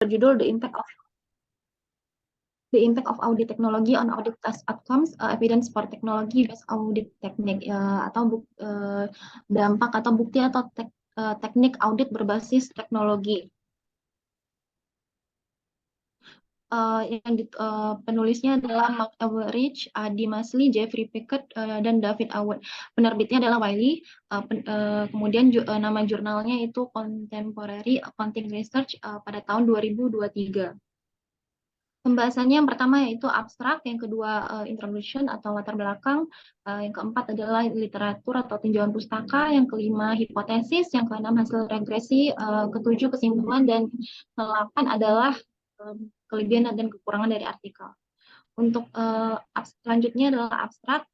berjudul The Impact of Audit Technology on Audit Task Outcomes, Evidence for Technology Based Audit Technique, atau dampak atau bukti atau teknik audit berbasis teknologi. Penulisnya adalah Mark Everidge, Adi Masli, Jeffrey Pickett, dan David Awad. Penerbitnya adalah Wiley. Kemudian nama jurnalnya itu Contemporary Accounting Research pada tahun 2023. Pembahasannya yang pertama yaitu abstrak, yang kedua introduction atau latar belakang, yang keempat adalah literatur atau tinjauan pustaka, yang kelima hipotesis, yang keenam hasil regresi, ketujuh kesimpulan, dan ke-8 adalah kelebihan dan kekurangan dari artikel. Untuk selanjutnya adalah abstrak,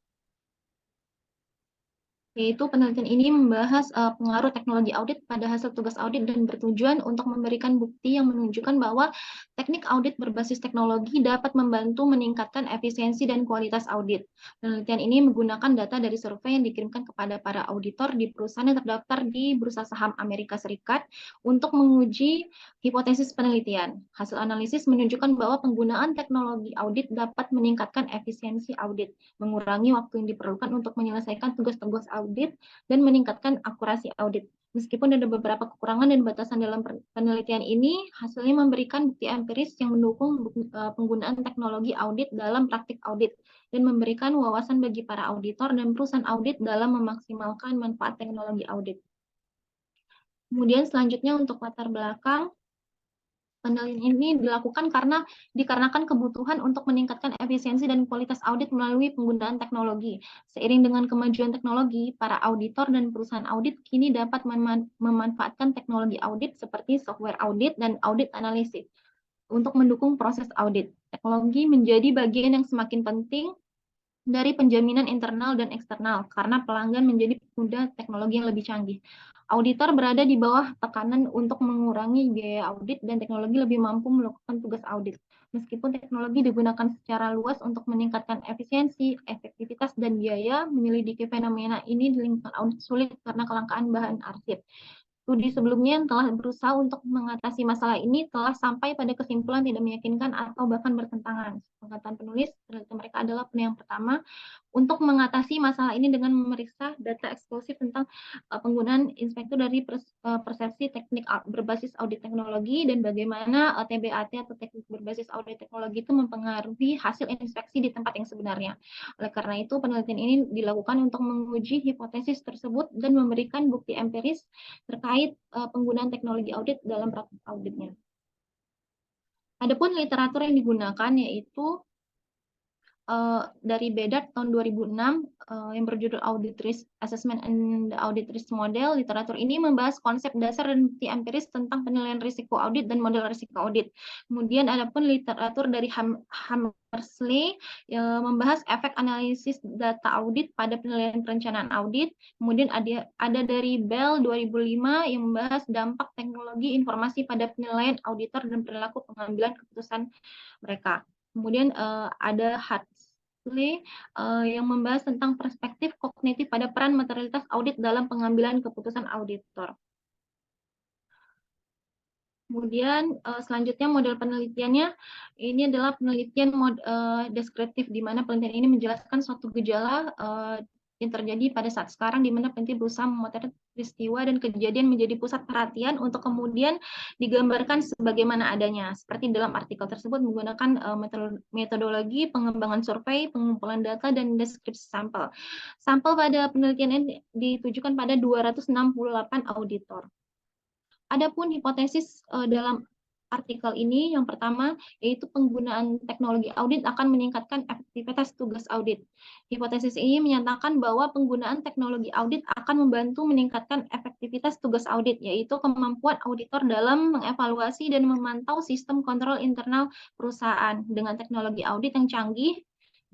yaitu penelitian ini membahas pengaruh teknologi audit pada hasil tugas audit dan bertujuan untuk memberikan bukti yang menunjukkan bahwa teknik audit berbasis teknologi dapat membantu meningkatkan efisiensi dan kualitas audit. Penelitian ini menggunakan data dari survei yang dikirimkan kepada para auditor di perusahaan yang terdaftar di Bursa Saham Amerika Serikat untuk menguji hipotesis penelitian. Hasil analisis menunjukkan bahwa penggunaan teknologi audit dapat meningkatkan efisiensi audit, mengurangi waktu yang diperlukan untuk menyelesaikan tugas-tugas audit, dan meningkatkan akurasi audit. Meskipun ada beberapa kekurangan dan batasan dalam penelitian ini, hasilnya memberikan bukti empiris yang mendukung penggunaan teknologi audit dalam praktik audit dan memberikan wawasan bagi para auditor dan perusahaan audit dalam memaksimalkan manfaat teknologi audit. Kemudian selanjutnya untuk latar belakang, penelitian ini dilakukan dikarenakan kebutuhan untuk meningkatkan efisiensi dan kualitas audit melalui penggunaan teknologi. Seiring dengan kemajuan teknologi, para auditor dan perusahaan audit kini dapat memanfaatkan teknologi audit seperti software audit dan audit analisis untuk mendukung proses audit. Teknologi menjadi bagian yang semakin penting dari penjaminan internal dan eksternal karena pelanggan menjadi pengguna teknologi yang lebih canggih. Auditor berada di bawah tekanan untuk mengurangi biaya audit dan teknologi lebih mampu melakukan tugas audit. Meskipun teknologi digunakan secara luas untuk meningkatkan efisiensi, efektivitas, dan biaya, menyelidiki fenomena ini di lingkungan audit sulit karena kelangkaan bahan arsip. Studi sebelumnya yang telah berusaha untuk mengatasi masalah ini telah sampai pada kesimpulan tidak meyakinkan atau bahkan bertentangan. Penelitian penulis, penelitian mereka adalah yang pertama untuk mengatasi masalah ini dengan memeriksa data eksklusif tentang penggunaan inspektur dari persepsi teknik berbasis audit teknologi dan bagaimana TBAT atau teknik berbasis audit teknologi itu mempengaruhi hasil inspeksi di tempat yang sebenarnya. Oleh karena itu, penelitian ini dilakukan untuk menguji hipotesis tersebut dan memberikan bukti empiris terkait penggunaan teknologi audit dalam praktik auditnya. Adapun literatur yang digunakan yaitu dari Bedard tahun 2006 yang berjudul Audit Risk Assessment and Audit Risk Model. Literatur ini membahas konsep dasar dan bukti empiris tentang penilaian risiko audit dan model risiko audit. Kemudian ada pun literatur dari Hammersley yang membahas efek analisis data audit pada penilaian perencanaan audit. Kemudian ada dari Bell 2005 yang membahas dampak teknologi informasi pada penilaian auditor dan perilaku pengambilan keputusan mereka. Kemudian ada Hartley yang membahas tentang perspektif kognitif pada peran materialitas audit dalam pengambilan keputusan auditor. Kemudian selanjutnya model penelitiannya ini adalah penelitian deskriptif di mana penelitian ini menjelaskan suatu gejala yang terjadi pada saat sekarang di mana peneliti berusaha memotret peristiwa dan kejadian menjadi pusat perhatian untuk kemudian digambarkan sebagaimana adanya. Seperti dalam artikel tersebut menggunakan metodologi pengembangan survei, pengumpulan data, dan deskripsi sampel. Sampel pada penelitian ini ditujukan pada 268 auditor. Adapun hipotesis dalam artikel ini yang pertama yaitu penggunaan teknologi audit akan meningkatkan efektivitas tugas audit. Hipotesis ini menyatakan bahwa penggunaan teknologi audit akan membantu meningkatkan efektivitas tugas audit, yaitu kemampuan auditor dalam mengevaluasi dan memantau sistem kontrol internal perusahaan. Dengan teknologi audit yang canggih,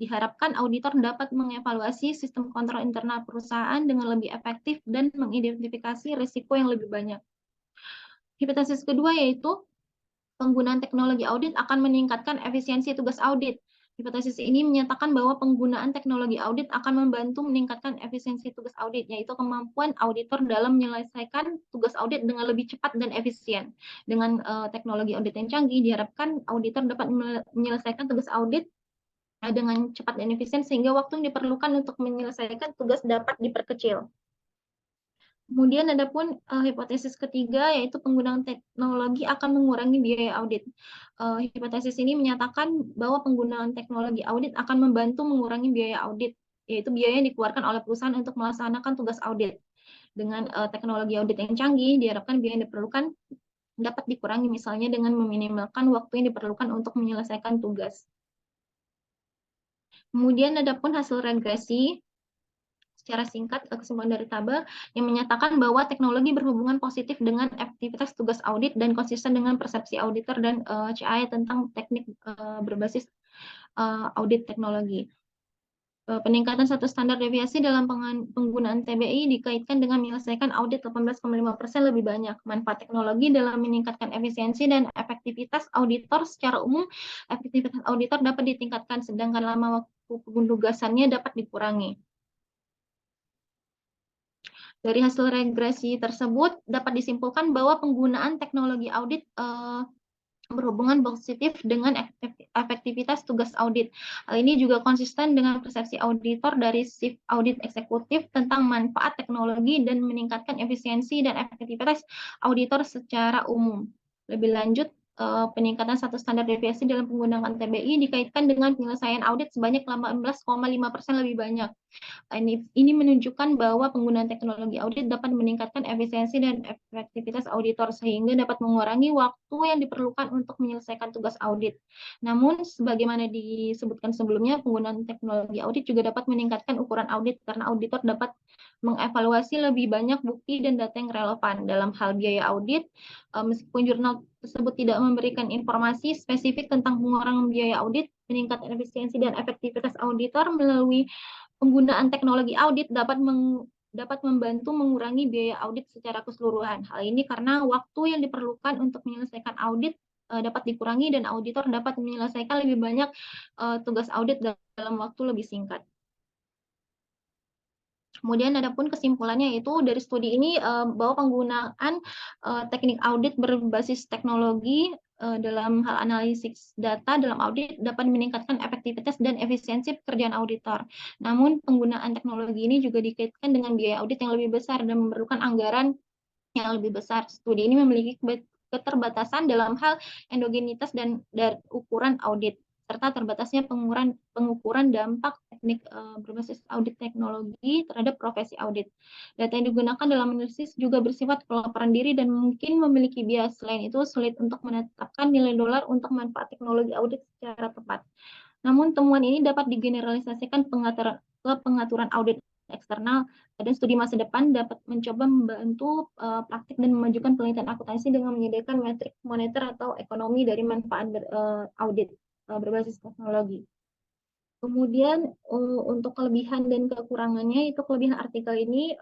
diharapkan auditor dapat mengevaluasi sistem kontrol internal perusahaan dengan lebih efektif dan mengidentifikasi risiko yang lebih banyak. Hipotesis kedua yaitu penggunaan teknologi audit akan meningkatkan efisiensi tugas audit. Hipotesis ini menyatakan bahwa penggunaan teknologi audit akan membantu meningkatkan efisiensi tugas audit, yaitu kemampuan auditor dalam menyelesaikan tugas audit dengan lebih cepat dan efisien. Dengan teknologi audit yang canggih, diharapkan auditor dapat menyelesaikan tugas audit dengan cepat dan efisien, sehingga waktu yang diperlukan untuk menyelesaikan tugas dapat diperkecil. Kemudian adapun hipotesis ketiga, yaitu penggunaan teknologi akan mengurangi biaya audit. Hipotesis ini menyatakan bahwa penggunaan teknologi audit akan membantu mengurangi biaya audit, yaitu biaya yang dikeluarkan oleh perusahaan untuk melaksanakan tugas audit. Dengan teknologi audit yang canggih, diharapkan biaya yang diperlukan dapat dikurangi, misalnya dengan meminimalkan waktu yang diperlukan untuk menyelesaikan tugas. Kemudian adapun hasil regresi, secara singkat kesimpulan dari tabel yang menyatakan bahwa teknologi berhubungan positif dengan aktivitas tugas audit dan konsisten dengan persepsi auditor dan CAE tentang teknik berbasis audit teknologi. Peningkatan satu standar deviasi dalam penggunaan TBI dikaitkan dengan menyelesaikan audit 18,5% lebih banyak. Manfaat teknologi dalam meningkatkan efisiensi dan efektivitas auditor secara umum, efektivitas auditor dapat ditingkatkan, sedangkan lama waktu penugasannya dapat dikurangi. Dari hasil regresi tersebut dapat disimpulkan bahwa penggunaan teknologi audit berhubungan positif dengan efektivitas tugas audit. Hal ini juga konsisten dengan persepsi auditor dari shift audit eksekutif tentang manfaat teknologi dan meningkatkan efisiensi dan efektivitas auditor secara umum. Lebih lanjut, peningkatan satu standar deviasi dalam penggunaan TBI dikaitkan dengan penyelesaian audit sebanyak 18,5% lebih banyak. Ini menunjukkan bahwa penggunaan teknologi audit dapat meningkatkan efisiensi dan efektivitas auditor, sehingga dapat mengurangi waktu yang diperlukan untuk menyelesaikan tugas audit. Namun, sebagaimana disebutkan sebelumnya, penggunaan teknologi audit juga dapat meningkatkan ukuran audit, karena auditor dapat mengevaluasi lebih banyak bukti dan data yang relevan. Dalam hal biaya audit, meskipun jurnal tersebut tidak memberikan informasi spesifik tentang pengurangan biaya audit, meningkatkan efisiensi dan efektivitas auditor melalui penggunaan teknologi audit dapat membantu mengurangi biaya audit secara keseluruhan. Hal ini karena waktu yang diperlukan untuk menyelesaikan audit dapat dikurangi dan auditor dapat menyelesaikan lebih banyak tugas audit dalam waktu lebih singkat. Kemudian adapun kesimpulannya, yaitu dari studi ini bahwa penggunaan teknik audit berbasis teknologi dalam hal analisis data dalam audit dapat meningkatkan efektivitas dan efisiensi pekerjaan auditor. Namun penggunaan teknologi ini juga dikaitkan dengan biaya audit yang lebih besar dan memerlukan anggaran yang lebih besar. Studi ini memiliki keterbatasan dalam hal endogenitas dan ukuran audit, serta terbatasnya pengukuran dampak teknik berbasis audit teknologi terhadap profesi audit. Data yang digunakan dalam analisis juga bersifat pelaporan diri dan mungkin memiliki bias. Selain itu, sulit untuk menetapkan nilai dolar untuk manfaat teknologi audit secara tepat. Namun, temuan ini dapat digeneralisasikan ke pengaturan audit eksternal, dan studi masa depan dapat mencoba membantu praktik dan memajukan penelitian akuntansi dengan menyediakan metrik moneter atau ekonomi dari manfaat audit berbasis teknologi. Kemudian untuk kelebihan dan kekurangannya, itu kelebihan artikel ini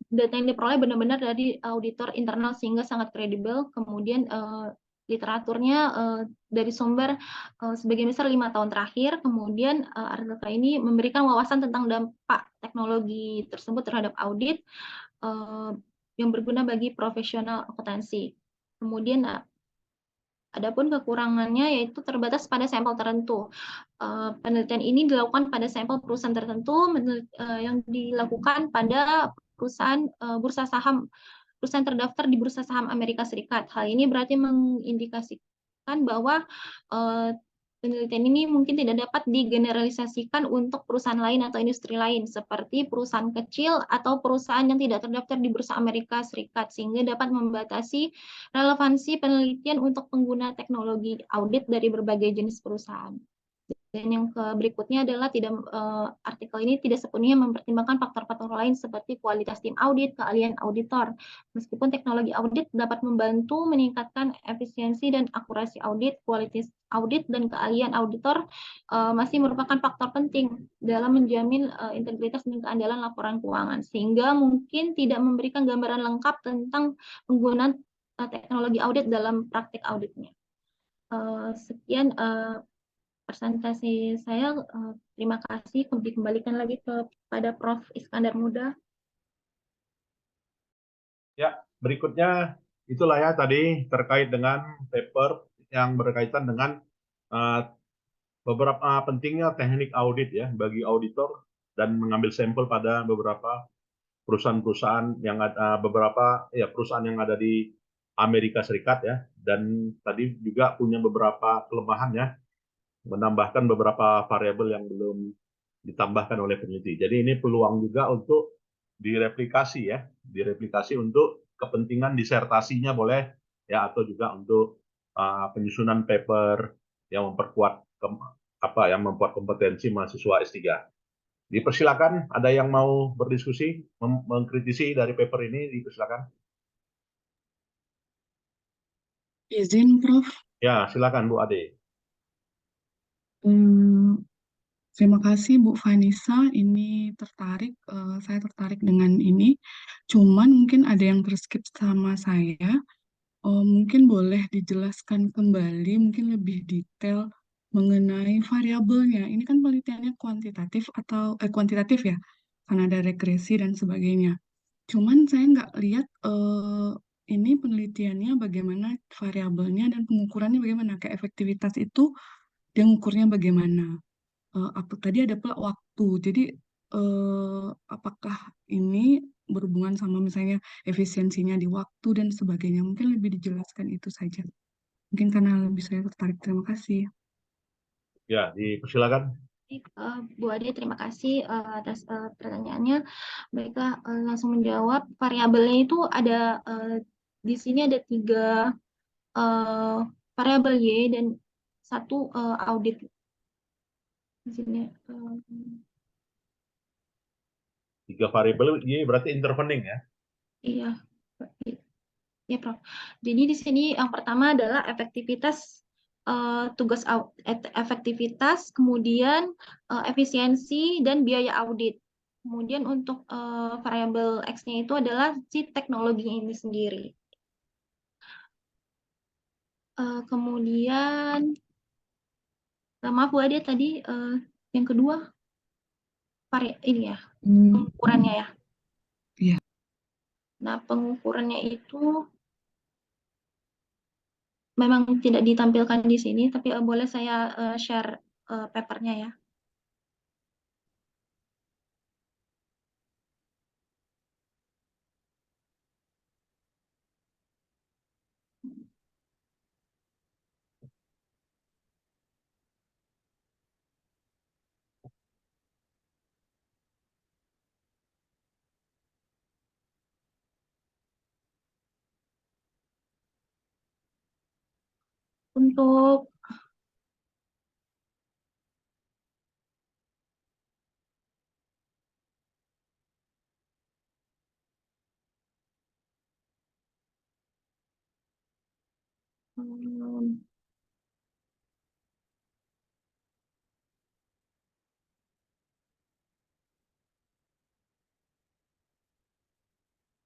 data yang diperoleh benar-benar dari auditor internal sehingga sangat kredibel. Kemudian literaturnya dari sumber sebagian besar 5 tahun terakhir. Kemudian artikel ini memberikan wawasan tentang dampak teknologi tersebut terhadap audit yang berguna bagi profesional akuntansi. Kemudian adapun kekurangannya yaitu terbatas pada sampel tertentu. Penelitian ini dilakukan pada sampel perusahaan tertentu yang dilakukan pada perusahaan perusahaan terdaftar di Bursa Saham Amerika Serikat. Hal ini berarti mengindikasikan bahwa penelitian ini mungkin tidak dapat digeneralisasikan untuk perusahaan lain atau industri lain, seperti perusahaan kecil atau perusahaan yang tidak terdaftar di Bursa Amerika Serikat, sehingga dapat membatasi relevansi penelitian untuk pengguna teknologi audit dari berbagai jenis perusahaan. Dan yang berikutnya adalah artikel ini tidak sepenuhnya mempertimbangkan faktor-faktor lain seperti kualitas tim audit, keahlian auditor. Meskipun teknologi audit dapat membantu meningkatkan efisiensi dan akurasi audit, kualitas audit dan keahlian auditor masih merupakan faktor penting dalam menjamin integritas dan keandalan laporan keuangan, sehingga mungkin tidak memberikan gambaran lengkap tentang penggunaan teknologi audit dalam praktik auditnya. Sekian presentasi saya. Terima kasih. Dikembalikan lagi kepada Prof. Iskandar Muda. Ya, berikutnya itulah ya tadi terkait dengan paper yang berkaitan dengan uh, beberapa pentingnya teknik audit ya bagi auditor dan mengambil sampel pada beberapa perusahaan-perusahaan yang ada beberapa ya perusahaan yang ada di Amerika Serikat ya dan tadi juga punya beberapa kelemahan ya menambahkan beberapa variabel yang belum ditambahkan oleh peneliti. Jadi ini peluang juga untuk direplikasi ya, direplikasi untuk kepentingan disertasinya boleh ya atau juga untuk penyusunan paper yang memperkuat yang membuat kompetensi mahasiswa S3. Dipersilakan, ada yang mau berdiskusi, mengkritisi dari paper ini, dipersilakan. Izin, Prof. Ya, silakan Bu Ade. Hmm, terima kasih Bu Vanessa. Ini saya tertarik dengan ini. Cuman mungkin ada yang terskip sama saya. Mungkin boleh dijelaskan kembali, mungkin lebih detail mengenai variabelnya. Ini kan penelitiannya kuantitatif ya, karena ada regresi dan sebagainya. Cuman saya nggak lihat ini penelitiannya bagaimana variabelnya dan pengukurannya bagaimana. Kayak efektivitas itu dia ngukurnya bagaimana. Apa tadi ada pula waktu. Jadi apakah ini berhubungan sama misalnya efisiensinya di waktu dan sebagainya. Mungkin lebih dijelaskan itu saja. Mungkin karena lebih saya tertarik. Terima kasih. Ya, dipersilakan. Bu Ade, terima kasih atas pertanyaannya. Baiklah, langsung menjawab. Variabelnya itu ada di sini ada 3 variabel Y dan 1 audit. Di sini 3 variabel, ini berarti intervening ya. iya, ya Prof. Jadi di sini yang pertama adalah efektivitas efektivitas, kemudian efisiensi dan biaya audit. Kemudian untuk variabel X-nya itu adalah si teknologinya ini sendiri. Kemudian, maaf Bu Ade tadi yang kedua ini ya, pengukurannya ya. Iya. Nah, pengukurannya itu memang tidak ditampilkan di sini, tapi boleh saya share papernya ya. Untuk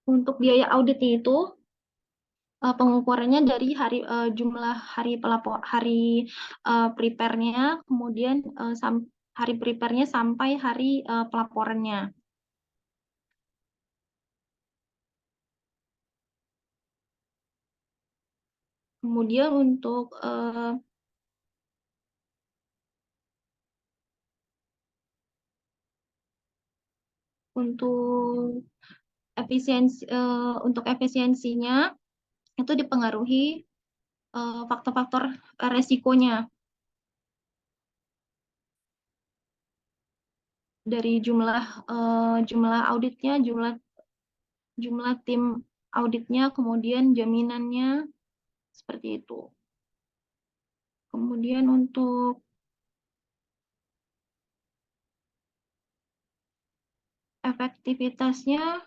untuk biaya auditnya itu pengukurannya dari jumlah hari prepare-nya, kemudian hari prepare-nya sampai hari pelaporannya. Kemudian untuk efisiensinya itu dipengaruhi faktor-faktor resikonya dari jumlah auditnya, jumlah tim auditnya, kemudian jaminannya seperti itu. Kemudian untuk efektivitasnya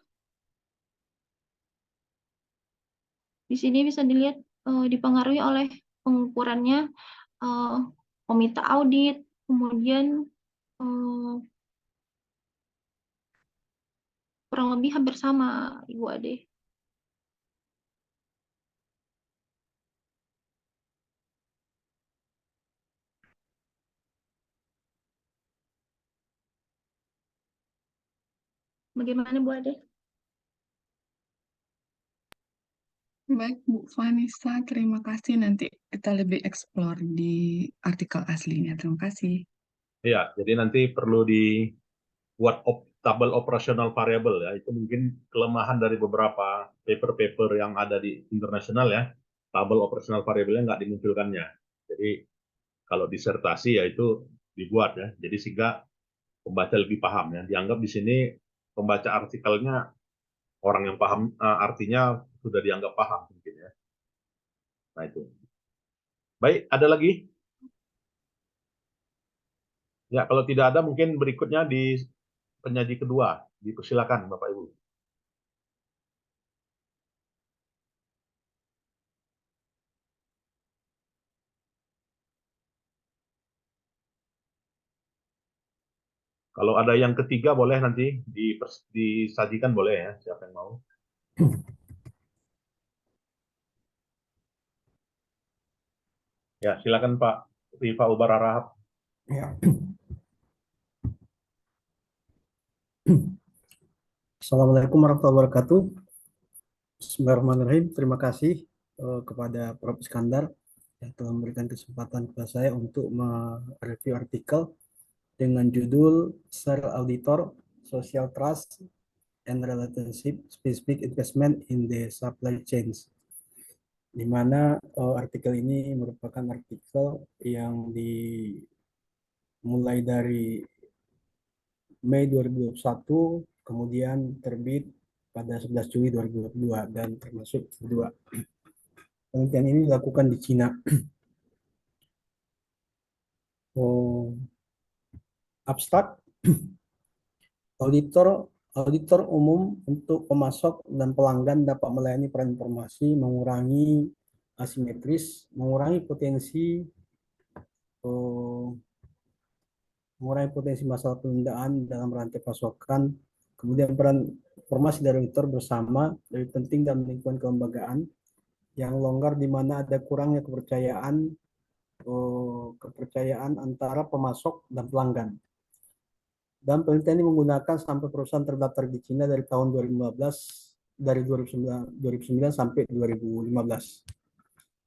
di sini bisa dilihat dipengaruhi oleh pengukurannya komite audit, kemudian kurang lebih hampir sama Ibu Ade. Bagaimana Bu Ade? Baik, Bu Vanessa, terima kasih. Nanti kita lebih explore di artikel aslinya. Terima kasih. Ya, jadi nanti perlu dibuat tabel operational variable ya. Itu mungkin kelemahan dari beberapa paper-paper yang ada di internasional ya. Tabel operational variable-nya nggak dimunculkannya. Jadi kalau disertasi ya itu dibuat ya. Jadi sehingga pembaca lebih paham ya. Dianggap di sini pembaca artikelnya orang yang paham artinya sudah dianggap paham mungkin ya. Nah itu. Baik, ada lagi? Ya, kalau tidak ada mungkin berikutnya di penyaji kedua. Dipersilakan Bapak Ibu. Kalau ada yang ketiga boleh nanti disajikan boleh ya, siapa yang mau. Ya, silakan Pak Rifa Ubararahap. Ya. Assalamualaikum warahmatullahi wabarakatuh. Bismillahirrahmanirrahim. Terima kasih kepada Prof. Iskandar yang telah memberikan kesempatan kepada saya untuk mereview artikel dengan judul Serial Auditor, Social Trust and Relationship Specific Investment in the Supply Chains. Di mana artikel ini merupakan artikel yang dimulai dari Mei 2021, kemudian terbit pada 11 Juli 2022 dan termasuk kedua. Penelitian ini dilakukan di Cina. Abstrak, auditor umum untuk pemasok dan pelanggan dapat melayani peran informasi, mengurangi asimetris, mengurangi potensi masalah penundaan dalam rantai pasokan. Kemudian peran informasi dari auditor bersama lebih penting dalam lingkungan kelembagaan yang longgar di mana ada kurangnya kepercayaan antara pemasok dan pelanggan. Dan penelitian ini menggunakan sampai perusahaan terdaftar di Cina dari tahun 2009 sampai 2015.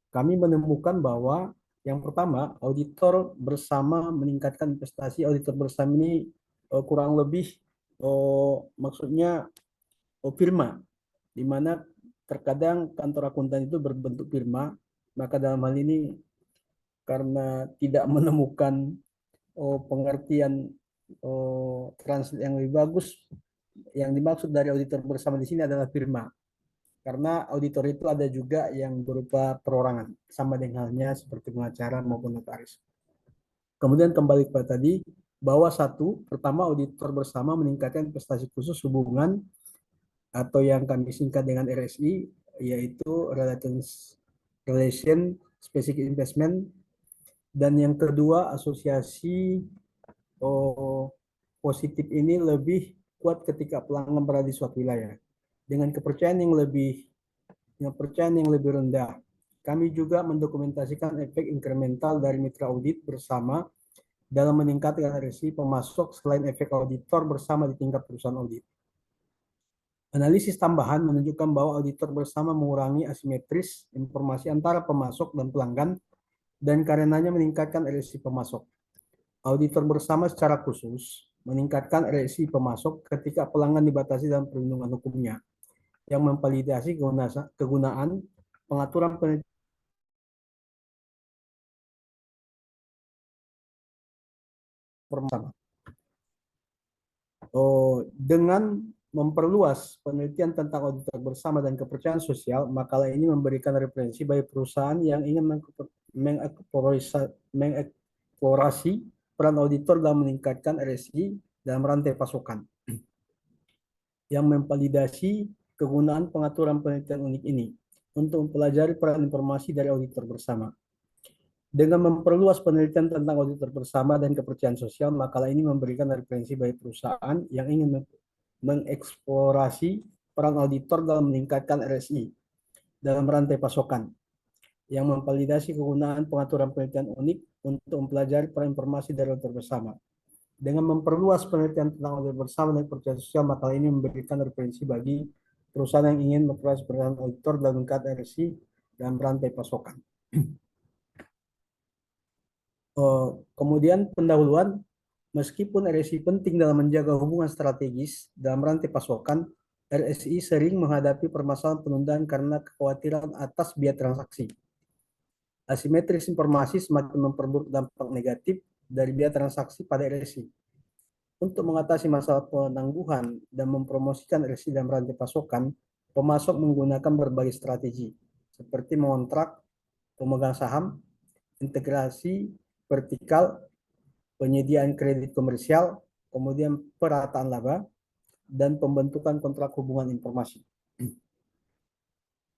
Kami menemukan bahwa yang pertama, auditor bersama meningkatkan investasi. Auditor bersama ini kurang lebih maksudnya firma, di mana terkadang kantor akuntan itu berbentuk firma, maka dalam hal ini karena tidak menemukan pengertian translate yang lebih bagus, yang dimaksud dari auditor bersama di sini adalah firma. Karena auditor itu ada juga yang berupa perorangan, sama dengan halnya seperti pengacara maupun notaris. Kemudian kembali kepada tadi, bahwa pertama auditor bersama meningkatkan investasi khusus hubungan atau yang kami singkat dengan RSI, yaitu Relation Specific Investment. Dan yang kedua, asosiasi positif ini lebih kuat ketika pelanggan berada di suatu wilayah. Dengan kepercayaan yang lebih rendah. Kami juga mendokumentasikan efek incremental dari mitra audit bersama dalam meningkatkan RSI pemasok selain efek auditor bersama di tingkat perusahaan audit. Analisis tambahan menunjukkan bahwa auditor bersama mengurangi asimetris informasi antara pemasok dan pelanggan dan karenanya meningkatkan RSI pemasok. Auditor bersama secara khusus meningkatkan RSI pemasok ketika pelanggan dibatasi dalam perlindungan hukumnya yang memvalidasi kegunaan pengaturan bersama. Dengan memperluas penelitian tentang auditor bersama dan kepercayaan sosial, makalah ini memberikan referensi bagi perusahaan yang ingin mengeksplorasi peran auditor dalam meningkatkan RSI dalam rantai pasokan, yang memvalidasi kegunaan pengaturan penelitian unik ini untuk mempelajari peran informasi dari auditor bersama. Dengan memperluas penelitian tentang auditor bersama dan kepercayaan sosial, makalah ini memberikan referensi bagi perusahaan yang ingin mengeksplorasi peran auditor dalam meningkatkan RSI dalam rantai pasokan, yang memvalidasi kegunaan pengaturan penelitian unik untuk mempelajari peran informasi dari auditor bersama. Dengan memperluas penelitian tentang audit bersama dan percaya sosial, maka ini memberikan referensi bagi perusahaan yang ingin memperluas peran auditor dalam meningkat RSI dan rantai pasokan. Kemudian pendahuluan, meskipun RSI penting dalam menjaga hubungan strategis dalam rantai pasokan, RSI sering menghadapi permasalahan penundaan karena kekhawatiran atas biaya transaksi. Asimetris informasi semakin memperburuk dampak negatif dari biaya transaksi pada RSI. Untuk mengatasi masalah penangguhan dan mempromosikan RSI dalam rantai pasokan, pemasok menggunakan berbagai strategi, seperti mengontrak pemegang saham, integrasi vertikal, penyediaan kredit komersial, kemudian perataan laba, dan pembentukan kontrak hubungan informasi.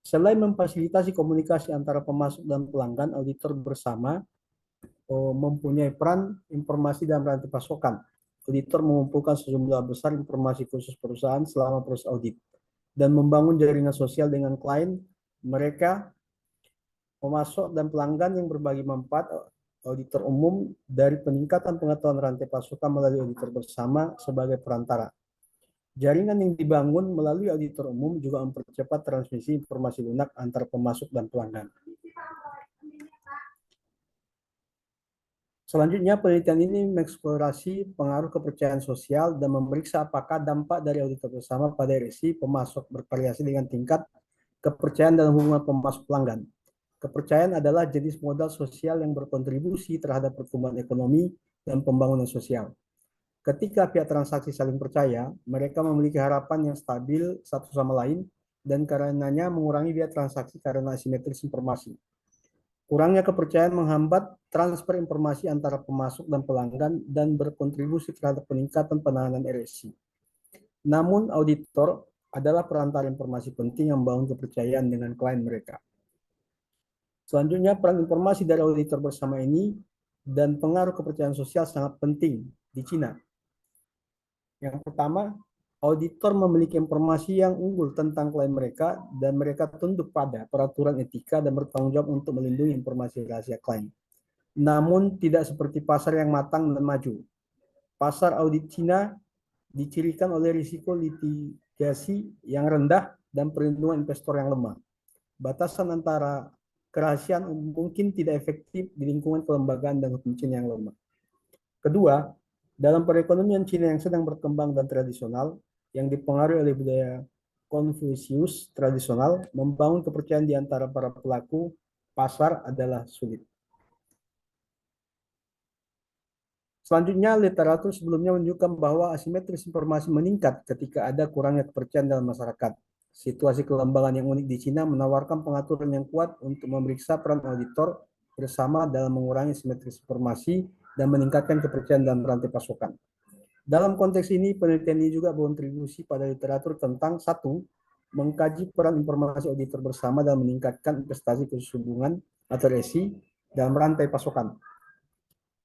Selain memfasilitasi komunikasi antara pemasok dan pelanggan, auditor bersama mempunyai peran informasi dalam rantai pasokan. Auditor mengumpulkan sejumlah besar informasi khusus perusahaan selama proses audit dan membangun jaringan sosial dengan klien mereka, pemasok dan pelanggan yang berbagi manfaat. Auditor umum dari peningkatan pengetahuan rantai pasokan melalui auditor bersama sebagai perantara. Jaringan yang dibangun melalui auditor umum juga mempercepat transmisi informasi lunak antar pemasok dan pelanggan. Selanjutnya, penelitian ini mengeksplorasi pengaruh kepercayaan sosial dan memeriksa apakah dampak dari auditor bersama pada RSI pemasok bervariasi dengan tingkat kepercayaan dalam hubungan pemasok pelanggan. Kepercayaan adalah jenis modal sosial yang berkontribusi terhadap pertumbuhan ekonomi dan pembangunan sosial. Ketika pihak transaksi saling percaya, mereka memiliki harapan yang stabil satu sama lain dan karenanya mengurangi biaya transaksi karena asimetris informasi. Kurangnya kepercayaan menghambat transfer informasi antara pemasok dan pelanggan dan berkontribusi terhadap peningkatan penanganan RSI. Namun, auditor adalah perantara informasi penting yang membangun kepercayaan dengan klien mereka. Selanjutnya, peran informasi dari auditor bersama ini dan pengaruh kepercayaan sosial sangat penting di Cina. Yang pertama, auditor memiliki informasi yang unggul tentang klien mereka dan mereka tunduk pada peraturan etika dan bertanggung jawab untuk melindungi informasi rahasia klien. Namun tidak seperti pasar yang matang dan maju. Pasar audit Cina dicirikan oleh risiko litigasi yang rendah dan perlindungan investor yang lemah. Batasan antara kerahasiaan mungkin tidak efektif di lingkungan kelembagaan dan hukum Cina yang lemah. Kedua, dalam perekonomian Cina yang sedang berkembang dan tradisional, yang dipengaruhi oleh budaya Konfusius tradisional, membangun kepercayaan di antara para pelaku pasar adalah sulit. Selanjutnya, literatur sebelumnya menunjukkan bahwa asimetris informasi meningkat ketika ada kurangnya kepercayaan dalam masyarakat. Situasi kelembagaan yang unik di Cina menawarkan pengaturan yang kuat untuk memeriksa peran auditor bersama dalam mengurangi asimetris informasi dan meningkatkan kepercayaan dalam rantai pasokan. Dalam konteks ini, penelitian ini juga berkontribusi pada literatur tentang satu, mengkaji peran informasi auditor bersama dalam meningkatkan investasi khusus hubungan atau RSI dalam rantai pasokan.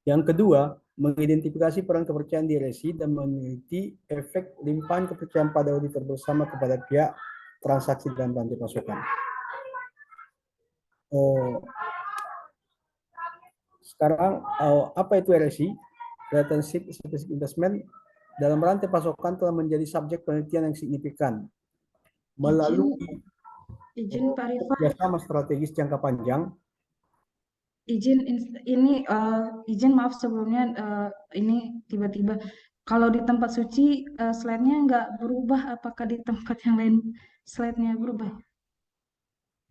Yang kedua, mengidentifikasi peran kepercayaan di RSI dan meneliti efek limpahan kepercayaan pada auditor bersama kepada pihak transaksi dalam rantai pasokan. Sekarang, apa itu RSI? Relationship Specific Investment dalam rantai pasokan telah menjadi subjek penelitian yang signifikan melalui izin Pak Rifat, kerjasama strategis jangka panjang. Izin maaf sebelumnya, ini tiba-tiba kalau di tempat suci slide-nya nggak berubah, apakah di tempat yang lain slide-nya berubah?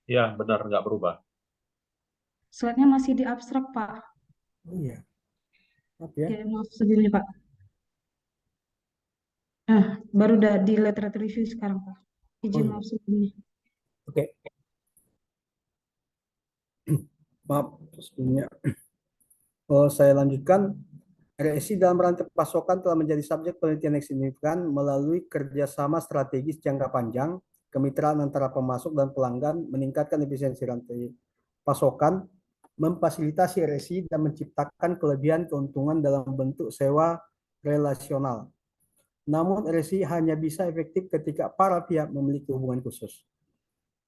Ya, benar, nggak berubah. Slide-nya masih di abstrak, Pak. Oh iya. Maaf ya. Oke, maaf sebelumnya, Pak. Baru udah di literature review sekarang, Pak. Izin maaf sebelumnya. Oke. Maaf sebelumnya. Saya lanjutkan. RSI dalam rantai pasokan telah menjadi subjek penelitian yang signifikan melalui kerjasama strategis jangka panjang, kemitraan antara pemasok dan pelanggan, meningkatkan efisiensi rantai pasokan, memfasilitasi RSI, dan menciptakan kelebihan keuntungan dalam bentuk sewa relasional. Namun RSI hanya bisa efektif ketika para pihak memiliki hubungan khusus.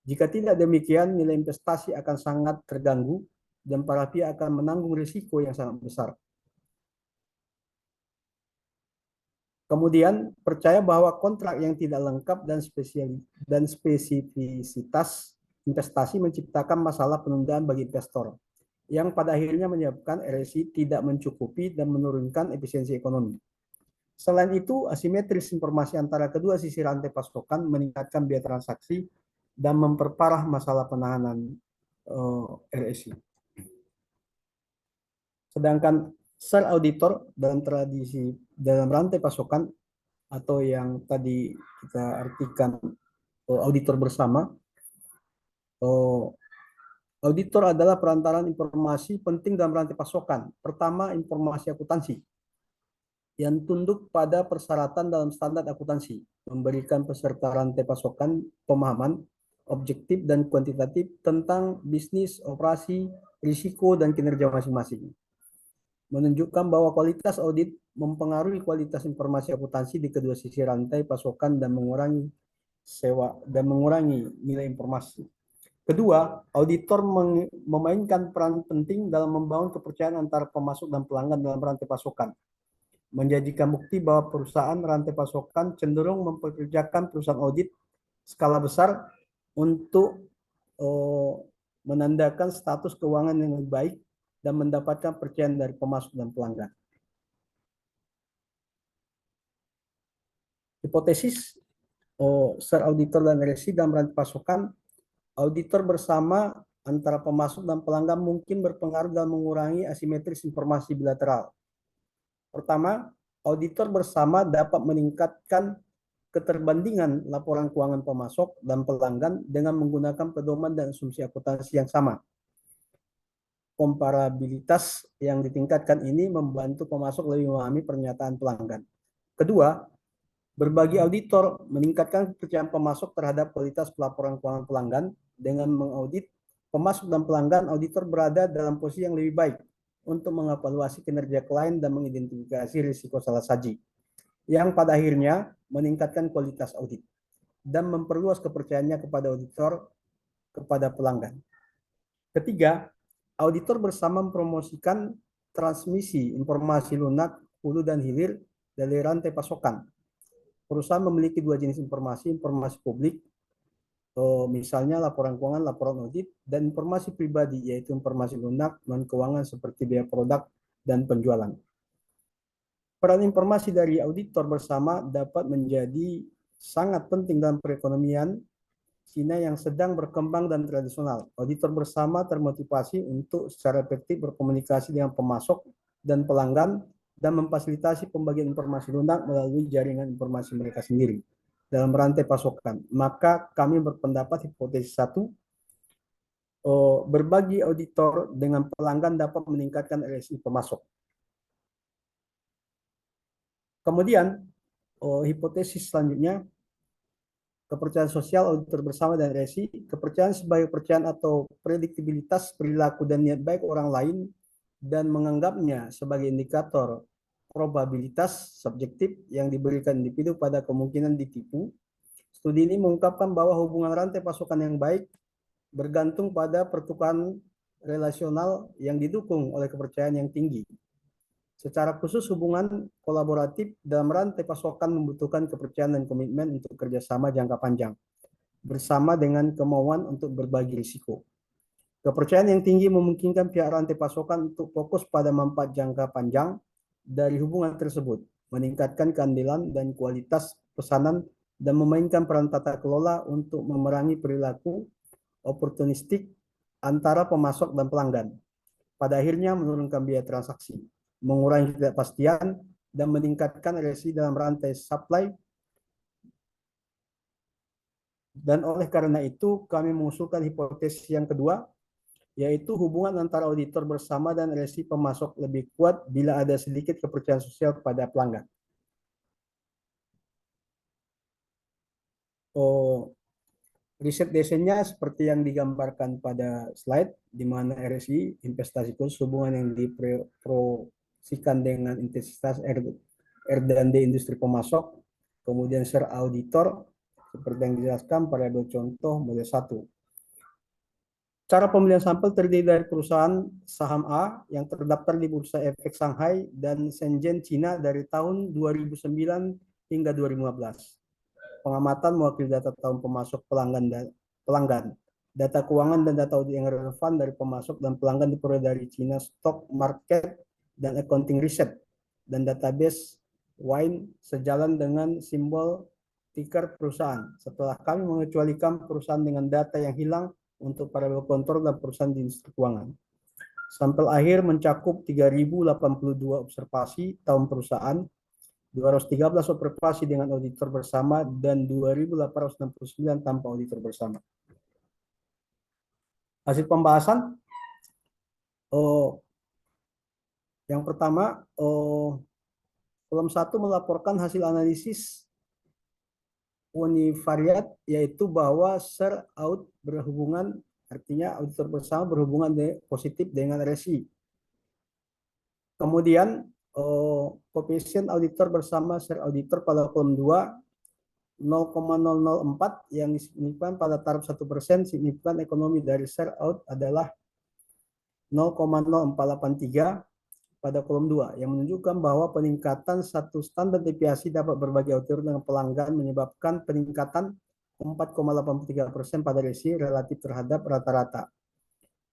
Jika tidak demikian, nilai investasi akan sangat terganggu dan para pihak akan menanggung risiko yang sangat besar. Kemudian percaya bahwa kontrak yang tidak lengkap dan spesifisitas investasi menciptakan masalah penundaan bagi investor, yang pada akhirnya menyebabkan RSI tidak mencukupi dan menurunkan efisiensi ekonomi. Selain itu, asimetris informasi antara kedua sisi rantai pasokan meningkatkan biaya transaksi dan memperparah masalah penahanan RSI. Sedangkan share auditor dalam rantai pasokan atau yang tadi kita artikan auditor bersama, auditor adalah perantaran informasi penting dalam rantai pasokan. Pertama, informasi akuntansi yang tunduk pada persyaratan dalam standar akuntansi, memberikan peserta rantai pasokan pemahaman objektif dan kuantitatif tentang bisnis, operasi, risiko, dan kinerja masing-masing. Menunjukkan bahwa kualitas audit mempengaruhi kualitas informasi akuntansi di kedua sisi rantai pasokan dan mengurangi nilai informasi. Kedua, auditor memainkan peran penting dalam membangun kepercayaan antara pemasok dan pelanggan dalam rantai pasokan. Menjadikan bukti bahwa perusahaan rantai pasokan cenderung mempekerjakan perusahaan audit skala besar untuk menandakan status keuangan yang lebih baik dan mendapatkan percayaan dari pemasok dan pelanggan. Hipotesis share auditor dan RSI dalam rantai pasokan, auditor bersama antara pemasok dan pelanggan mungkin berpengaruh dalam mengurangi asimetris informasi bilateral. Pertama, auditor bersama dapat meningkatkan keterbandingan laporan keuangan pemasok dan pelanggan dengan menggunakan pedoman dan asumsi akuntansi yang sama. Komparabilitas yang ditingkatkan ini membantu pemasok lebih memahami pernyataan pelanggan. Kedua, berbagi auditor meningkatkan kepercayaan pemasok terhadap kualitas pelaporan keuangan pelanggan. Dengan mengaudit pemasok dan pelanggan, auditor berada dalam posisi yang lebih baik untuk mengevaluasi kinerja klien dan mengidentifikasi risiko salah saji, yang pada akhirnya meningkatkan kualitas audit dan memperluas kepercayaannya kepada auditor kepada pelanggan. Ketiga, auditor bersama mempromosikan transmisi informasi lunak, hulu, dan hilir dari rantai pasokan. Perusahaan memiliki dua jenis informasi publik, misalnya laporan keuangan, laporan audit, dan informasi pribadi, yaitu informasi lunak, non-keuangan seperti biaya produk dan penjualan. Peran informasi dari auditor bersama dapat menjadi sangat penting dalam perekonomian Cina yang sedang berkembang dan tradisional. Auditor bersama termotivasi untuk secara efektif berkomunikasi dengan pemasok dan pelanggan dan memfasilitasi pembagian informasi lunak melalui jaringan informasi mereka sendiri dalam rantai pasokan. Maka kami berpendapat hipotesis 1, berbagi auditor dengan pelanggan dapat meningkatkan RSI pemasok. Kemudian, hipotesis selanjutnya, kepercayaan sosial auditor bersama dan RSI. Kepercayaan sebagai kepercayaan atau prediktibilitas perilaku dan niat baik orang lain dan menganggapnya sebagai indikator probabilitas subjektif yang diberikan individu pada kemungkinan ditipu. Studi ini mengungkapkan bahwa hubungan rantai pasokan yang baik bergantung pada pertukaran relasional yang didukung oleh kepercayaan yang tinggi. Secara khusus, hubungan kolaboratif dalam rantai pasokan membutuhkan kepercayaan dan komitmen untuk kerjasama jangka panjang, bersama dengan kemauan untuk berbagi risiko. Kepercayaan yang tinggi memungkinkan pihak rantai pasokan untuk fokus pada manfaat jangka panjang dari hubungan tersebut, meningkatkan keandalan dan kualitas pesanan, dan memainkan peran tata kelola untuk memerangi perilaku oportunistik antara pemasok dan pelanggan. Pada akhirnya menurunkan biaya transaksi, mengurangi ketidakpastian, dan meningkatkan RSI dalam rantai supply. Dan oleh karena itu, kami mengusulkan hipotesis yang kedua, yaitu hubungan antara auditor bersama dan RSI pemasok lebih kuat bila ada sedikit kepercayaan sosial kepada pelanggan. Riset desainnya seperti yang digambarkan pada slide, di mana RSI, investasi khusus, hubungan yang diproyeksikan dengan intensitas R&D industri pemasok, kemudian share auditor, seperti yang dijelaskan pada contoh model 1. Cara pembelian sampel terdiri dari perusahaan saham A yang terdaftar di Bursa Efek Shanghai dan Shenzhen, Cina dari tahun 2009 hingga 2015. Pengamatan mewakili data tahun pemasok pelanggan, data keuangan dan data audit yang relevan dari pemasok dan pelanggan diperoleh dari China Stock Market dan Accounting Research dan database WINE sejalan dengan simbol ticker perusahaan. Setelah kami mengecualikan perusahaan dengan data yang hilang untuk variabel kontrol dan perusahaan di industri keuangan. Sampel akhir mencakup 3.082 observasi tahun perusahaan, 213 observasi dengan auditor bersama, dan 2.869 tanpa auditor bersama. Hasil pembahasan, yang pertama, kolom 1 melaporkan hasil analisis univariat, yaitu bahwa share out berhubungan, artinya auditor bersama berhubungan positif dengan RSI. Kemudian koefisien auditor bersama share auditor pada kolom 2 0,004 yang signifikan pada taraf 1%, signifikan ekonomi dari share out adalah 0,0483 pada kolom 2 yang menunjukkan bahwa peningkatan satu standar deviasi dapat berbagi auditor dengan pelanggan menyebabkan peningkatan 4,83% pada RSI relatif terhadap rata-rata.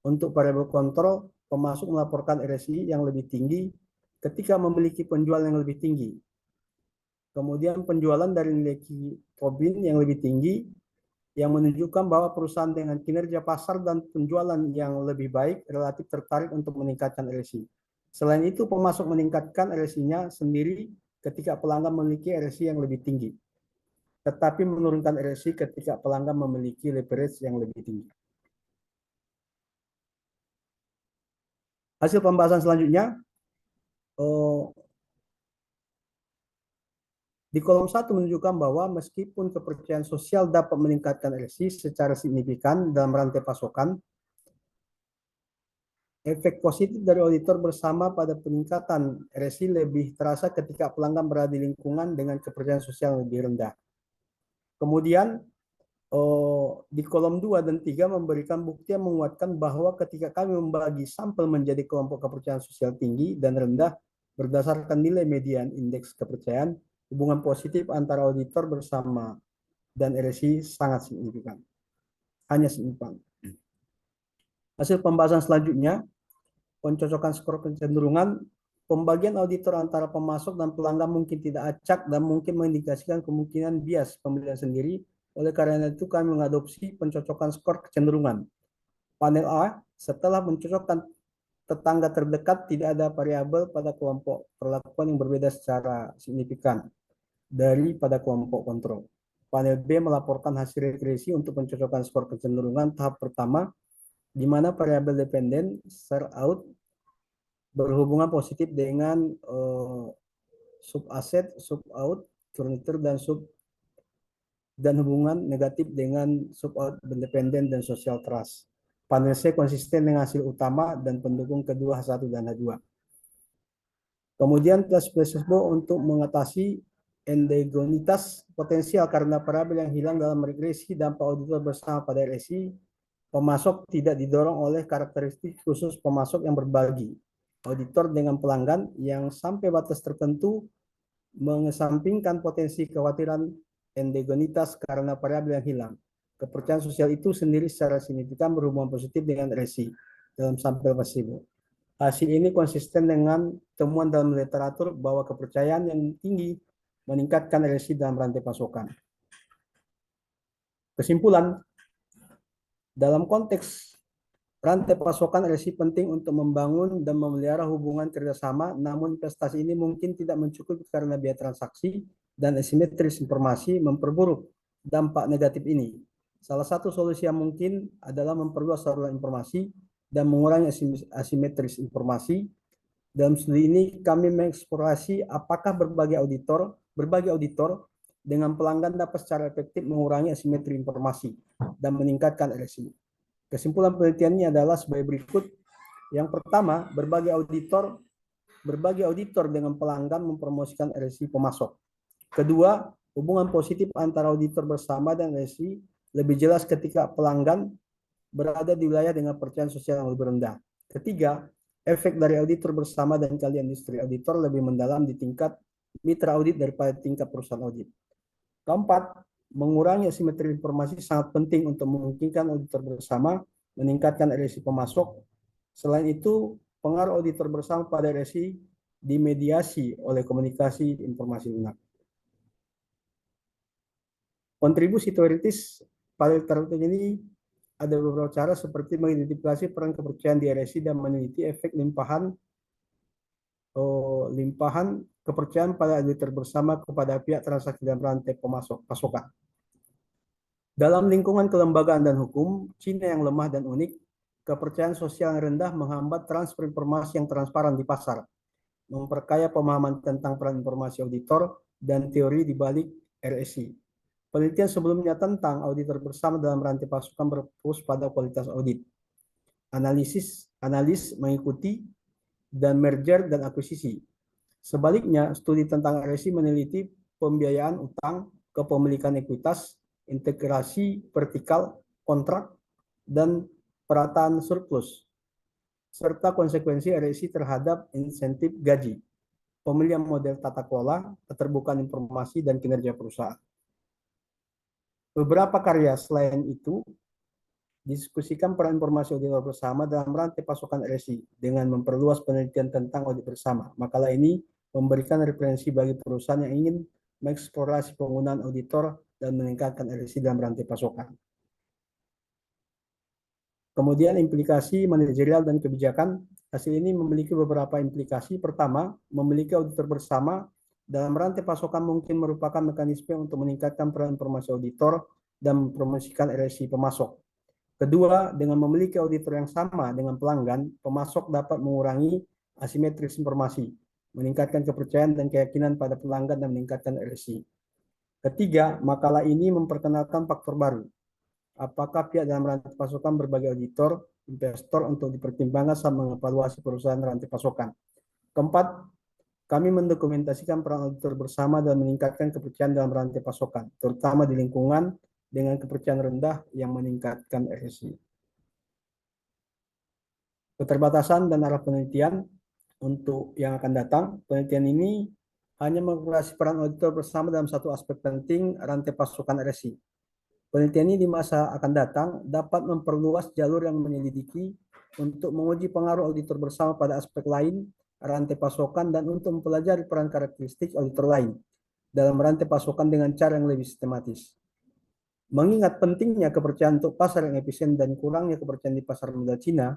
Untuk variabel kontrol, pemasok melaporkan RSI yang lebih tinggi ketika memiliki penjualan yang lebih tinggi. Kemudian penjualan dari nilai Tobin yang lebih tinggi yang menunjukkan bahwa perusahaan dengan kinerja pasar dan penjualan yang lebih baik relatif tertarik untuk meningkatkan RSI. Selain itu, pemasok meningkatkan RSI-nya sendiri ketika pelanggan memiliki RSI yang lebih tinggi, tetapi menurunkan RSI ketika pelanggan memiliki leverage yang lebih tinggi. Hasil pembahasan selanjutnya, di kolom 1 menunjukkan bahwa meskipun kepercayaan sosial dapat meningkatkan RSI secara signifikan dalam rantai pasokan, efek positif dari auditor bersama pada peningkatan RSI lebih terasa ketika pelanggan berada di lingkungan dengan kepercayaan sosial yang lebih rendah. Kemudian di kolom 2 dan 3 memberikan bukti yang menguatkan bahwa ketika kami membagi sampel menjadi kelompok kepercayaan sosial tinggi dan rendah berdasarkan nilai median indeks kepercayaan, hubungan positif antara auditor bersama dan RSI sangat signifikan. Hanya signifikan. Hasil pembahasan selanjutnya, pencocokan skor kecenderungan, pembagian auditor antara pemasok dan pelanggan mungkin tidak acak dan mungkin mengindikasikan kemungkinan bias pembelian sendiri. Oleh karena itu kami mengadopsi pencocokan skor kecenderungan. Panel A, setelah mencocokkan tetangga terdekat tidak ada variabel pada kelompok perlakuan yang berbeda secara signifikan daripada kelompok kontrol. Panel B melaporkan hasil regresi untuk pencocokan skor kecenderungan tahap pertama, di mana variabel dependen share out berhubungan positif dengan sub aset, sub out, furniture dan hubungan negatif dengan sub out independen dan social trust. Panel C konsisten dengan hasil utama dan pendukung kedua H1 dan H2. Kemudian plus placebo untuk mengatasi endogenitas potensial karena variabel yang hilang dalam regresi dampak auditor bersama pada RSI. Pemasok tidak didorong oleh karakteristik khusus pemasok yang berbagi. Auditor dengan pelanggan yang sampai batas tertentu mengesampingkan potensi kekhawatiran endogenitas karena variabel yang hilang. Kepercayaan sosial itu sendiri secara signifikan berhubungan positif dengan RSI dalam sampel placebo. Hasil ini konsisten dengan temuan dalam literatur bahwa kepercayaan yang tinggi meningkatkan RSI dalam rantai pasokan. Kesimpulan, dalam konteks rantai pasokan RSI penting untuk membangun dan memelihara hubungan kerjasama, namun investasi ini mungkin tidak mencukupi karena biaya transaksi dan asimetris informasi memperburuk dampak negatif ini. Salah satu solusi yang mungkin adalah memperluas saluran informasi dan mengurangi asimetris informasi. Dalam studi ini kami mengeksplorasi apakah berbagai auditor dengan pelanggan dapat secara efektif mengurangi asimetri informasi dan meningkatkan RSI. Kesimpulan penelitian ini adalah sebagai berikut. Yang pertama, berbagai auditor dengan pelanggan mempromosikan RSI pemasok. Kedua, hubungan positif antara auditor bersama dan RSI lebih jelas ketika pelanggan berada di wilayah dengan percayaan sosial yang lebih rendah. Ketiga, efek dari auditor bersama dan kalian industri auditor lebih mendalam di tingkat mitra audit daripada tingkat perusahaan audit. Keempat, mengurangi asimetri informasi sangat penting untuk memungkinkan auditor bersama meningkatkan RSI pemasok. Selain itu, pengaruh auditor bersama pada RSI dimediasi oleh komunikasi informasi lunak. Kontribusi teoritis pada literatur ini ada beberapa cara seperti mengidentifikasi peran kepercayaan di RSI dan meneliti efek limpahan kepercayaan pada auditor bersama kepada pihak transaksi dalam rantai pasokan. Dalam lingkungan kelembagaan dan hukum, Cina yang lemah dan unik, kepercayaan sosial yang rendah menghambat transfer informasi yang transparan di pasar, memperkaya pemahaman tentang peran informasi auditor dan teori di balik RSI. Penelitian sebelumnya tentang auditor bersama dalam rantai pasokan berfokus pada kualitas audit, analis mengikuti, dan merger dan akuisisi. Sebaliknya, studi tentang RSI meneliti pembiayaan utang, kepemilikan ekuitas, integrasi vertikal, kontrak, dan perataan surplus, serta konsekuensi RSI terhadap insentif gaji, pemilihan model tata kelola, keterbukaan informasi, dan kinerja perusahaan. Beberapa karya selain itu diskusikan peran informasi auditor bersama dalam rantai pasokan RSI dengan memperluas penelitian tentang audit bersama. Makalah ini memberikan referensi bagi perusahaan yang ingin mengeksplorasi penggunaan auditor dan meningkatkan RSI dalam rantai pasokan. Kemudian implikasi manajerial dan kebijakan. Hasil ini memiliki beberapa implikasi. Pertama, memiliki auditor bersama dalam rantai pasokan mungkin merupakan mekanisme untuk meningkatkan peran informasi auditor dan mempromosikan RSI pemasok. Kedua, dengan memiliki auditor yang sama dengan pelanggan, pemasok dapat mengurangi asimetris informasi, meningkatkan kepercayaan dan keyakinan pada pelanggan dan meningkatkan RSI. Ketiga, makalah ini memperkenalkan faktor baru. Apakah pihak dalam rantai pasokan berbagai auditor, investor untuk dipertimbangkan saat mengevaluasi perusahaan rantai pasokan. Keempat, kami mendokumentasikan peran auditor bersama dan meningkatkan kepercayaan dalam rantai pasokan, terutama di lingkungan dengan kepercayaan rendah yang meningkatkan RSI. Keterbatasan dan arah penelitian untuk yang akan datang, penelitian ini hanya mengeksplorasi peran auditor bersama dalam satu aspek penting rantai pasokan RSI. Penelitian ini di masa akan datang dapat memperluas jalur yang menyelidiki untuk menguji pengaruh auditor bersama pada aspek lain rantai pasokan dan untuk mempelajari peran karakteristik auditor lain dalam rantai pasokan dengan cara yang lebih sistematis. Mengingat pentingnya kepercayaan untuk pasar yang efisien dan kurangnya kepercayaan di pasar modal Cina,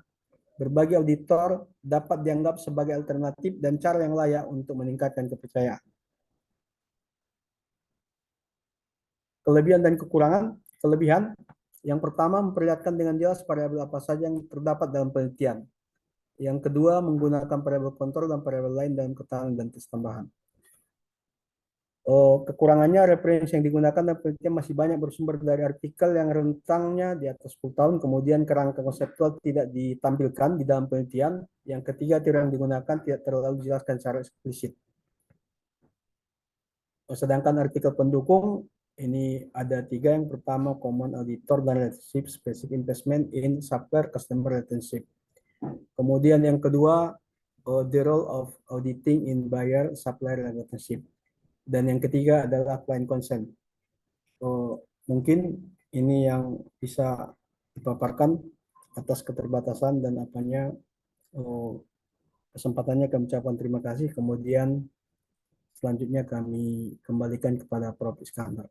berbagai auditor dapat dianggap sebagai alternatif dan cara yang layak untuk meningkatkan kepercayaan. Kelebihan dan kekurangan. Kelebihan, yang pertama memperlihatkan dengan jelas variabel apa saja yang terdapat dalam penelitian. Yang kedua, menggunakan variabel kontrol dan variabel lain dalam keterangan dan tes tambahan. Kekurangannya, referensi yang digunakan dalam penelitian masih banyak bersumber dari artikel yang rentangnya di atas 10 tahun, kemudian kerangka konseptual tidak ditampilkan di dalam penelitian. Yang ketiga, teori yang digunakan tidak terlalu dijelaskan secara eksplisit. Sedangkan artikel pendukung, ini ada 3. Yang pertama, Common Auditor dan Relationship Specific Investment in Supplier Customer Relationship. Kemudian yang kedua, the role of auditing in buyer supplier relationship. Dan yang ketiga adalah client consent. Mungkin ini yang bisa dipaparkan atas keterbatasan dan kesempatannya kami ucapkan terima kasih. Kemudian selanjutnya kami kembalikan kepada Prof. Iskandar.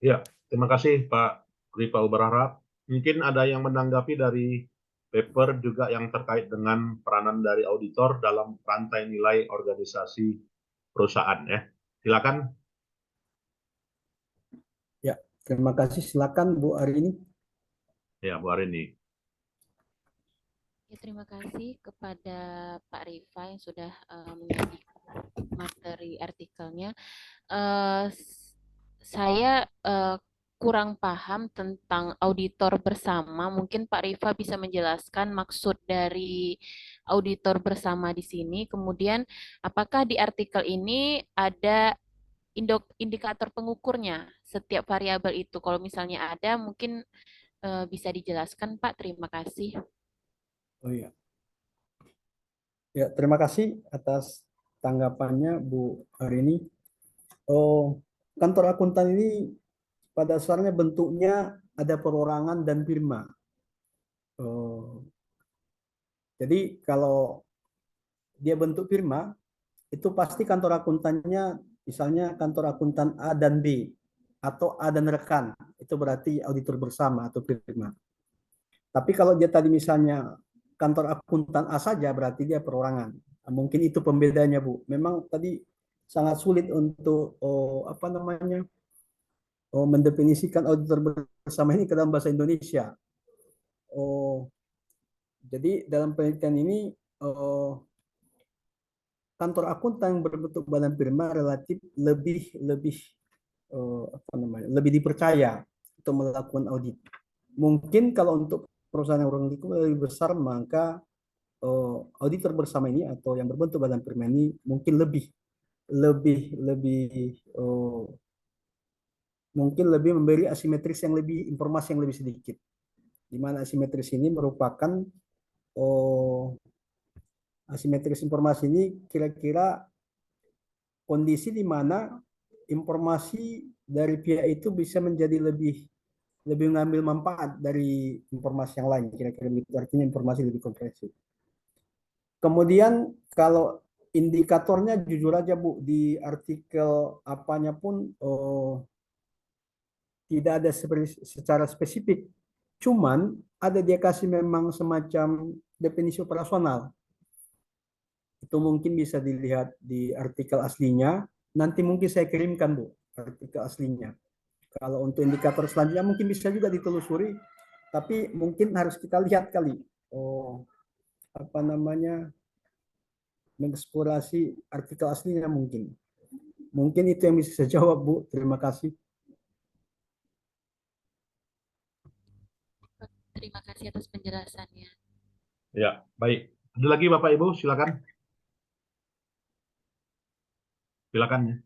Ya, terima kasih Pak Rifa Berharap. Mungkin ada yang menanggapi dari paper juga yang terkait dengan peranan dari auditor dalam rantai nilai organisasi perusahaan ya. Silakan. Ya, terima kasih. Silakan Bu Arini. Ya, Bu Arini. Ya, terima kasih kepada Pak Rifa yang sudah menyajikan materi artikelnya. Saya kurang paham tentang auditor bersama. Mungkin Pak Rifa bisa menjelaskan maksud dari auditor bersama di sini. Kemudian, apakah di artikel ini ada indikator pengukurnya setiap variabel itu? Kalau misalnya ada, mungkin bisa dijelaskan, Pak? Terima kasih. Oh iya. Ya, terima kasih atas tanggapannya Bu Harini. Oh, kantor akuntan ini pada dasarnya bentuknya ada perorangan dan firma. Oh, jadi kalau dia bentuk firma, itu pasti kantor akuntannya misalnya kantor akuntan A dan B atau A dan rekan. Itu berarti auditor bersama atau firma. Tapi kalau dia tadi misalnya kantor akuntan A saja berarti dia perorangan. Mungkin itu pembedanya, Bu. Memang tadi sangat sulit untuk mendefinisikan auditor bersama ini ke dalam bahasa Indonesia. Jadi dalam penelitian ini kantor akuntan yang berbentuk badan firma relatif lebih dipercaya untuk melakukan audit. Mungkin kalau untuk perusahaan yang lebih besar, maka auditor bersama ini atau yang berbentuk badan firma ini mungkin lebih memberi asimetris yang lebih informasi yang lebih sedikit. Di mana asimetris ini merupakan asimetris informasi ini kira-kira kondisi di mana informasi dari pihak itu bisa menjadi lebih mengambil manfaat dari informasi yang lain, kira-kira begitu, artinya informasi lebih komprehensif. Kemudian kalau indikatornya jujur aja Bu, di artikel apanya pun tidak ada secara spesifik, cuman ada dia kasih memang semacam definisi operasional. Itu mungkin bisa dilihat di artikel aslinya, nanti mungkin saya kirimkan Bu artikel aslinya. Kalau untuk indikator selanjutnya mungkin bisa juga ditelusuri, tapi mungkin harus kita lihat kali mengeksplorasi artikel aslinya mungkin. Mungkin itu yang bisa saya jawab, Bu. Terima kasih. Terima kasih atas penjelasannya. Ya, baik. Ada lagi Bapak Ibu, silakan. Silakan ya.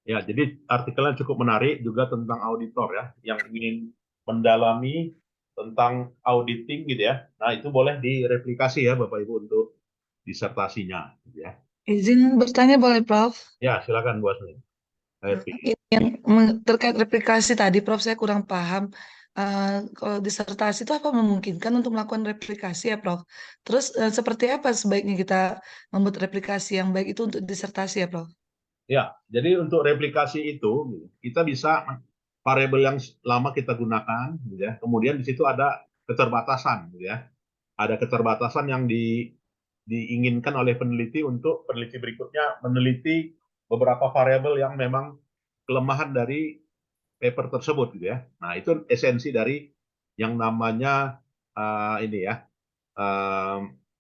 Ya, jadi artikelnya cukup menarik juga tentang auditor ya, yang ingin mendalami tentang auditing gitu ya. Nah, itu boleh direplikasi ya Bapak Ibu untuk disertasinya gitu ya. Izin bertanya boleh, Prof? Ya, silakan Bu Asmi. Yang terkait replikasi tadi, Prof, saya kurang paham. Kalau disertasi itu apa memungkinkan untuk melakukan replikasi ya, Prof? Terus seperti apa sebaiknya kita membuat replikasi yang baik itu untuk disertasi ya, Prof? Ya, jadi untuk replikasi itu kita bisa variabel yang lama kita gunakan, gitu ya. Kemudian di situ ada keterbatasan, gitu ya. Ada keterbatasan yang diinginkan oleh peneliti untuk peneliti berikutnya meneliti beberapa variabel yang memang kelemahan dari paper tersebut, gitu ya. Nah, itu esensi dari yang namanya ini ya,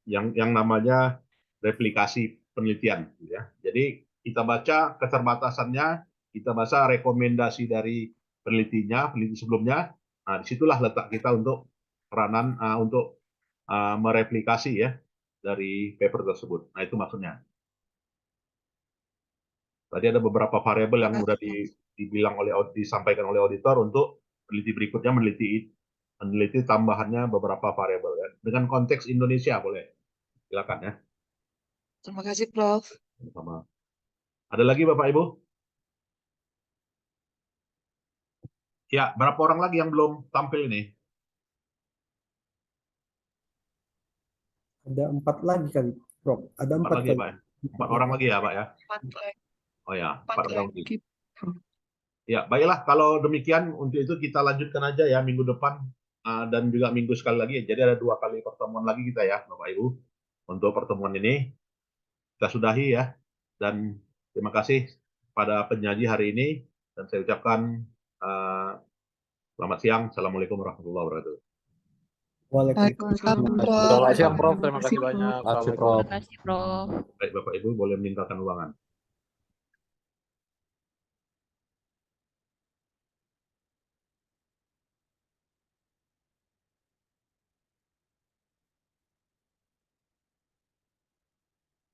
yang namanya replikasi penelitian, gitu ya. Jadi kita baca keterbatasannya, kita baca rekomendasi dari peneliti sebelumnya. Nah, disitulah letak kita untuk peranan untuk mereplikasi ya dari paper tersebut. Nah, itu maksudnya. Tadi ada beberapa variabel yang sudah disampaikan oleh auditor untuk peneliti berikutnya meneliti tambahannya beberapa variabel ya. Dengan konteks Indonesia boleh. Silakan ya. Terima kasih, Prof. Sama. Ada lagi Bapak Ibu? Ya, berapa orang lagi yang belum tampil ini? Ada 4 lagi kali, Prof. Ada 4 lagi, kali. Pak. 4 orang lagi ya, Pak ya? 4 Oh ya, 4 orang lagi. lagi, Prof. Ya, baiklah. Kalau demikian, untuk itu kita lanjutkan aja ya minggu depan dan juga minggu sekali lagi. Jadi ada 2 kali pertemuan lagi kita ya, Bapak Ibu. Untuk pertemuan ini kita sudahi ya. Dan terima kasih pada penyaji hari ini. Dan saya ucapkan selamat siang. Assalamualaikum warahmatullahi wabarakatuh. Waalaikumsalam. Prof. Selamat siang, Prof. Terima Terima kasih kasih, banyak. Terima kasih, Prof. Baik, Bapak Ibu boleh meninggalkan ruangan.